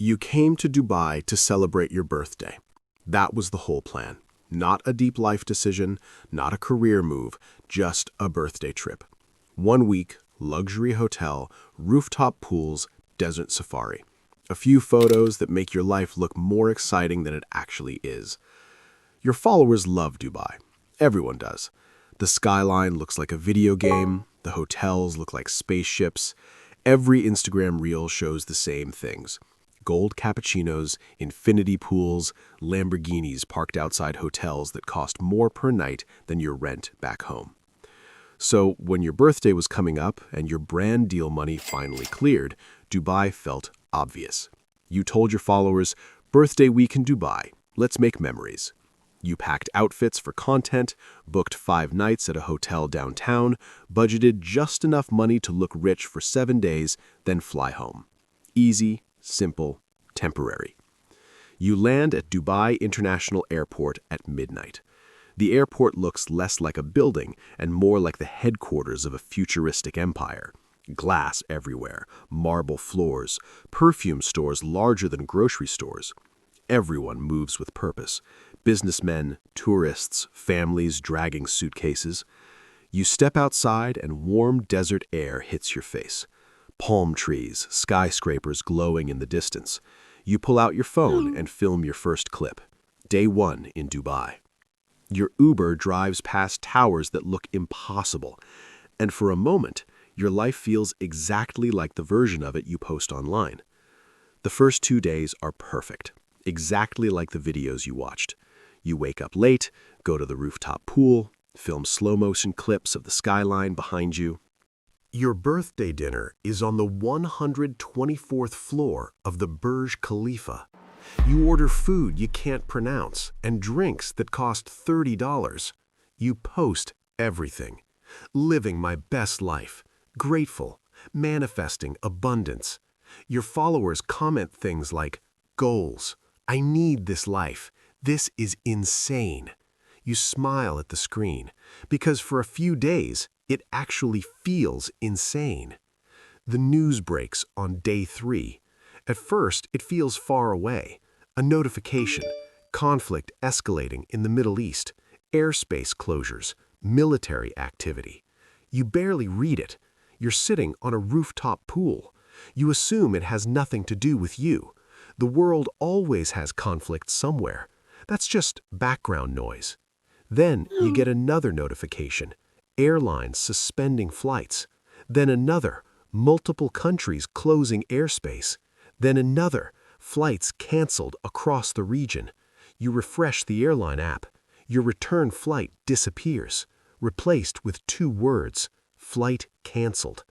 You came to Dubai to celebrate your birthday. That was the whole plan. Not a deep life decision, not a career move, just a birthday trip. 1 week, luxury hotel, rooftop pools, desert safari. A few photos that make your life look more exciting than it actually is. Your followers love Dubai. Everyone does. The skyline looks like a video game. The hotels look like spaceships. Every Instagram reel shows the same things. Gold cappuccinos, infinity pools, Lamborghinis parked outside hotels that cost more per night than your rent back home. So when your birthday was coming up and your brand deal money finally cleared, Dubai felt obvious. You told your followers, "Birthday week in Dubai. Let's make memories." You packed outfits for content, booked 5 nights at a hotel downtown, budgeted just enough money to look rich for 7 days, then fly home. Easy, simple, temporary. You land at Dubai International Airport at midnight. The airport looks less like a building and more like the headquarters of a futuristic empire. Glass everywhere, marble floors, perfume stores larger than grocery stores. Everyone moves with purpose. Businessmen, tourists, families dragging suitcases. You step outside and warm desert air hits your face. Palm trees, skyscrapers glowing in the distance. You pull out your phone and film your first clip. Day 1 in Dubai. Your Uber drives past towers that look impossible, and for a moment, your life feels exactly like the version of it you post online. The first 2 days are perfect, exactly like the videos you watched. You wake up late, go to the rooftop pool, film slow-motion clips of the skyline behind you. Your birthday dinner is on the 124th floor of the Burj Khalifa. You order food you can't pronounce and drinks that cost $30. You post everything. Living my best life. Grateful. Manifesting abundance. Your followers comment things like, "Goals. I need this life. This is insane." You smile at the screen because for a few days, it actually feels insane. The news breaks on day 3. At first, it feels far away. A notification, conflict escalating in the Middle East, airspace closures, military activity. You barely read it. You're sitting on a rooftop pool. You assume it has nothing to do with you. The world always has conflict somewhere. That's just background noise. Then you get another notification. Airlines suspending flights. Then another, multiple countries closing airspace. Then another, flights canceled across the region. You refresh the airline app. Your return flight disappears, replaced with 2 words, "Flight canceled."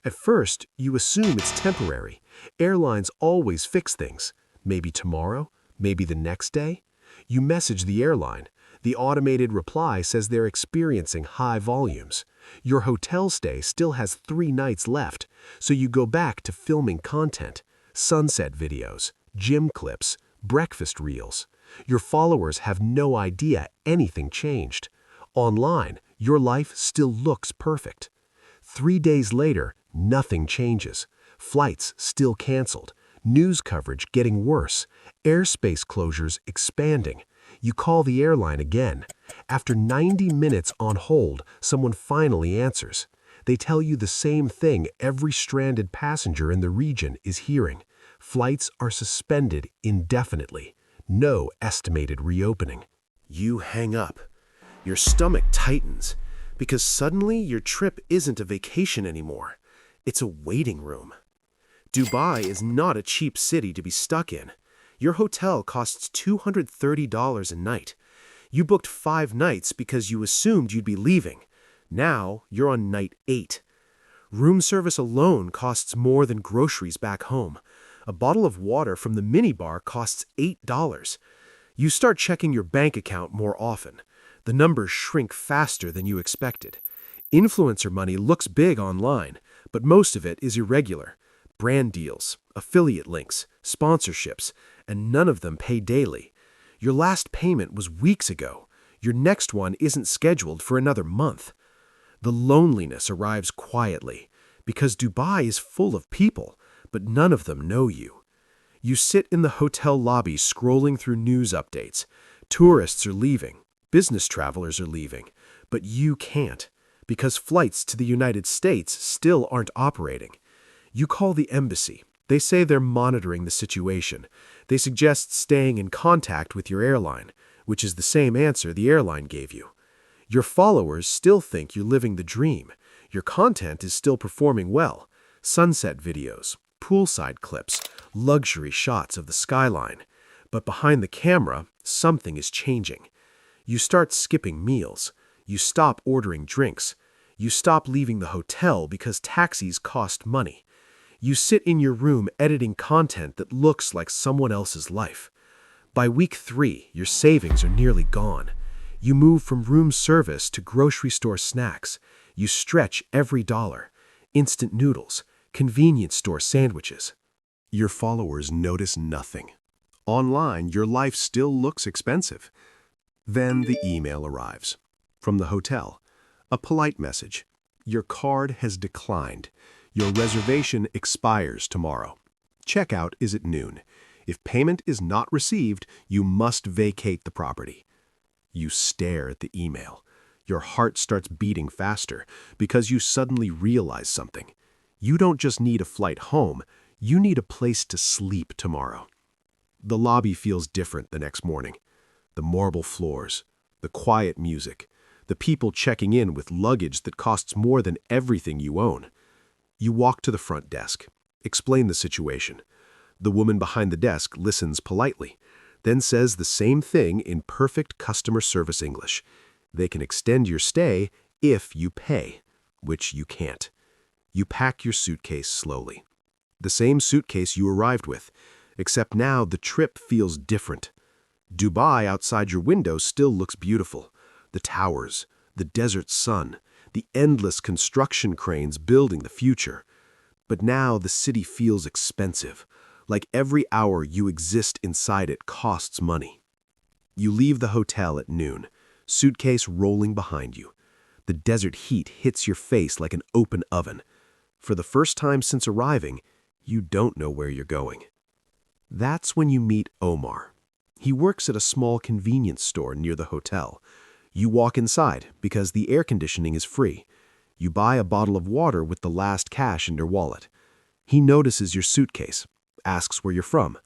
At first, you assume it's temporary. Airlines always fix things. Maybe tomorrow, maybe the next day. You message the airline. The automated reply says they're experiencing high volumes. Your hotel stay still has 3 nights left, so you go back to filming content, sunset videos, gym clips, breakfast reels. Your followers have no idea anything changed. Online, your life still looks perfect. 3 days later, nothing changes. Flights still canceled. News coverage getting worse. Airspace closures expanding. You call the airline again. After 90 minutes on hold, someone finally answers. They tell you the same thing every stranded passenger in the region is hearing. Flights are suspended indefinitely. No estimated reopening. You hang up. Your stomach tightens because suddenly your trip isn't a vacation anymore. It's a waiting room. Dubai is not a cheap city to be stuck in. Your hotel costs $230 a night. You booked 5 nights because you assumed you'd be leaving. Now you're on night 8. Room service alone costs more than groceries back home. A bottle of water from the minibar costs $8. You start checking your bank account more often. The numbers shrink faster than you expected. Influencer money looks big online, but most of it is irregular. Brand deals, affiliate links, sponsorships, and none of them pay daily. Your last payment was weeks ago. Your next one isn't scheduled for another month. The loneliness arrives quietly because Dubai is full of people, but none of them know you. You sit in the hotel lobby scrolling through news updates. Tourists are leaving. Business travelers are leaving. But you can't, because flights to the United States still aren't operating. You call the embassy. They say they're monitoring the situation. They suggest staying in contact with your airline, which is the same answer the airline gave you. Your followers still think you're living the dream. Your content is still performing well. Sunset videos, poolside clips, luxury shots of the skyline. But behind the camera, something is changing. You start skipping meals. You stop ordering drinks. You stop leaving the hotel because taxis cost money. You sit in your room editing content that looks like someone else's life. By week 3, your savings are nearly gone. You move from room service to grocery store snacks. You stretch every dollar. Instant noodles, convenience store sandwiches. Your followers notice nothing. Online, your life still looks expensive. Then the email arrives. From the hotel, a polite message. Your card has declined. Your reservation expires tomorrow. Checkout is at noon. If payment is not received, you must vacate the property. You stare at the email. Your heart starts beating faster because you suddenly realize something. You don't just need a flight home, you need a place to sleep tomorrow. The lobby feels different the next morning. The marble floors, the quiet music, the people checking in with luggage that costs more than everything you own. You walk to the front desk, explain the situation. The woman behind the desk listens politely, then says the same thing in perfect customer service English. They can extend your stay if you pay, which you can't. You pack your suitcase slowly. The same suitcase you arrived with, except now the trip feels different. Dubai outside your window still looks beautiful. The towers, the desert sun, the endless construction cranes building the future. But now the city feels expensive, like every hour you exist inside it costs money. You leave the hotel at noon, suitcase rolling behind you. The desert heat hits your face like an open oven. For the first time since arriving, you don't know where you're going. That's when you meet Omar. He works at a small convenience store near the hotel. You walk inside because the air conditioning is free. You buy a bottle of water with the last cash in your wallet. He notices your suitcase, asks where you're from.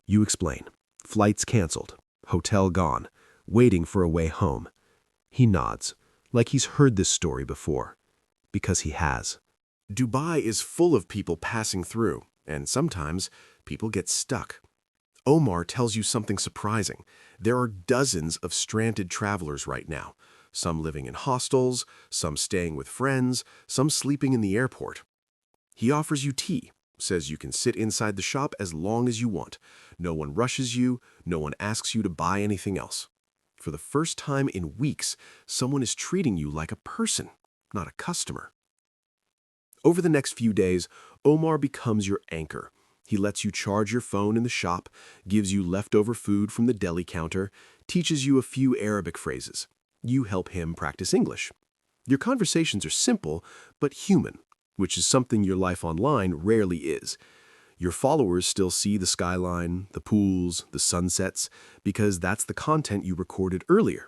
You explain. Flights canceled, hotel gone, waiting for a way home. He nods, like he's heard this story before. Because he has. Dubai is full of people passing through, and sometimes people get stuck. Omar tells you something surprising. There are dozens of stranded travelers right now, some living in hostels, some staying with friends, some sleeping in the airport. He offers you tea, says you can sit inside the shop as long as you want. No one rushes you, no one asks you to buy anything else. For the first time in weeks, someone is treating you like a person, not a customer. Over the next few days, Omar becomes your anchor. He lets you charge your phone in the shop, gives you leftover food from the deli counter, teaches you a few Arabic phrases. You help him practice English. Your conversations are simple, but human, which is something your life online rarely is. Your followers still see the skyline, the pools, the sunsets, because that's the content you recorded earlier.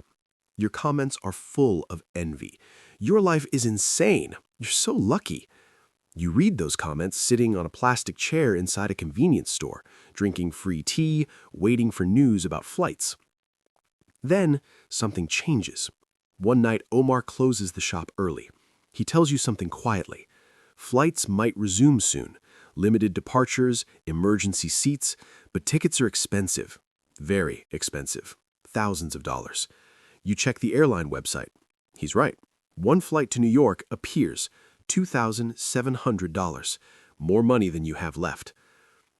Your comments are full of envy. Your life is insane. You're so lucky. You read those comments sitting on a plastic chair inside a convenience store, drinking free tea, waiting for news about flights. Then, something changes. One night, Omar closes the shop early. He tells you something quietly. Flights might resume soon. Limited departures, emergency seats, but tickets are expensive. Very expensive. Thousands of dollars. You check the airline website. He's right. One flight to New York appears. $2,700, more money than you have left.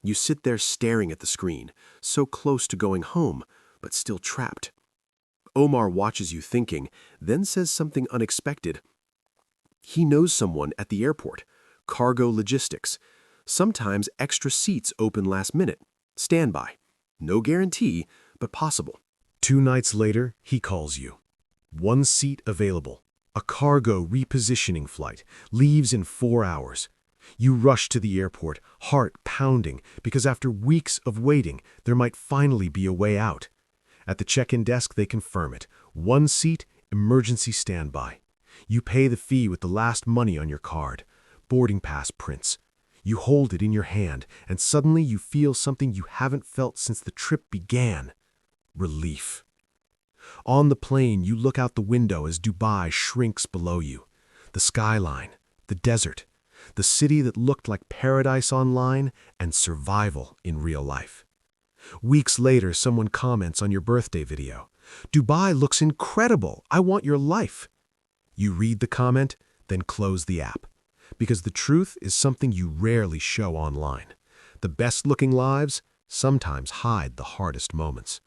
You sit there staring at the screen, so close to going home, but still trapped. Omar watches you thinking, then says something unexpected. He knows someone at the airport, cargo logistics. Sometimes extra seats open last minute. Standby. No guarantee, but possible. 2 nights later, he calls you. 1 seat available. A cargo repositioning flight leaves in 4 hours. You rush to the airport, heart pounding, because after weeks of waiting, there might finally be a way out. At the check-in desk, they confirm it. One seat, emergency standby. You pay the fee with the last money on your card. Boarding pass prints. You hold it in your hand, and suddenly you feel something you haven't felt since the trip began. Relief. On the plane, you look out the window as Dubai shrinks below you. The skyline, the desert, the city that looked like paradise online and survival in real life. Weeks later, someone comments on your birthday video. "Dubai looks incredible. I want your life." You read the comment, then close the app. Because the truth is something you rarely show online. The best-looking lives sometimes hide the hardest moments.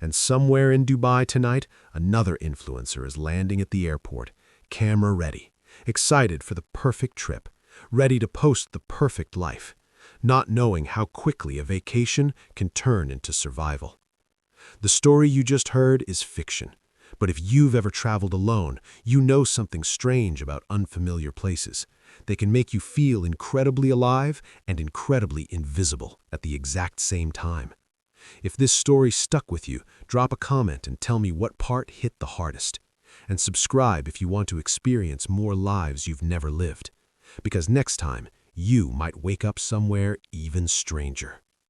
And somewhere in Dubai tonight, another influencer is landing at the airport, camera ready, excited for the perfect trip, ready to post the perfect life, not knowing how quickly a vacation can turn into survival. The story you just heard is fiction, but if you've ever traveled alone, you know something strange about unfamiliar places. They can make you feel incredibly alive and incredibly invisible at the exact same time. If this story stuck with you, drop a comment and tell me what part hit the hardest. And subscribe if you want to experience more lives you've never lived. Because next time, you might wake up somewhere even stranger.